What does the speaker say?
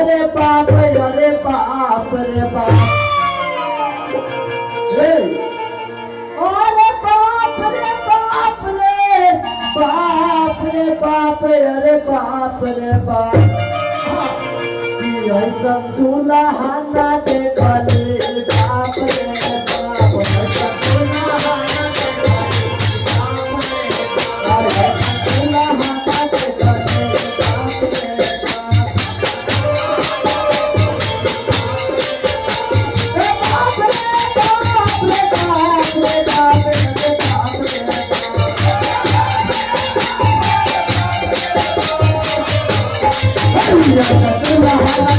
रे बाप अरे बाप रे बाप अरे बाप रे बाप रे बाप रे बाप अरे बाप रे बाप तुला हाना देखले बाप रे बाप तुला हाना